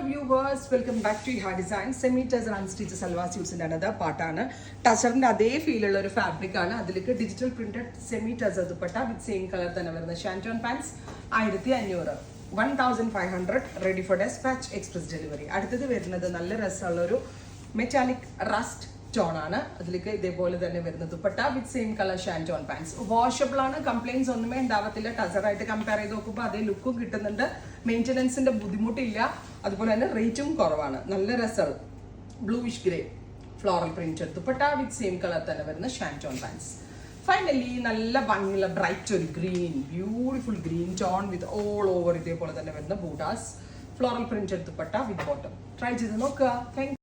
viewers, welcome back to Iha Design. Semi-tussar unstitched salwar suits in another part. Tussarinte adhe feel ulla oru fabric aanu. Adilekku digital printed semi-tussar dupatta with same color thanne varuna shanton pants 1500. 1500 ready for dispatch express delivery. അടുത്തത് വരുന്നത് നല്ല രസമുള്ള ഒരു metallic rest tone ആണ്. അതിലേക്ക് ഇതേപോലെ തന്നെ വരുന്ന ദുപ്പട്ട വിത്ത് സെയിം കളർ ഷാൻറ്റോൺ പാൻസ്. വാഷബിൾ ആണ്, കംപ്ലൈൻസ് ഒന്നുമേ ഉണ്ടാവത്തില്ല. ടസറായിട്ട് കമ്പയർ ചെയ്ത് നോക്കുമ്പോൾ അതേ ലുക്കും കിട്ടുന്നുണ്ട്, മെയിൻ്റനൻസിന്റെ ബുദ്ധിമുട്ടില്ല, അതുപോലെ തന്നെ റേറ്റും കുറവാണ്. നല്ല രസമാണ്. Bluish grey floral print dupatta with same colour തന്നെ വരുന്ന ഷാൻറ്റോൺ പാൻസ്. ഫൈനലി നല്ല ഭംഗിയുള്ള ബ്രൈറ്റ് ഒരു green, beautiful green tone with all over ഇതേപോലെ തന്നെ വരുന്ന ബൂട്ടാസ്, floral print dupatta with bottom. Try ചെയ്ത് നോക്കുക. താങ്ക്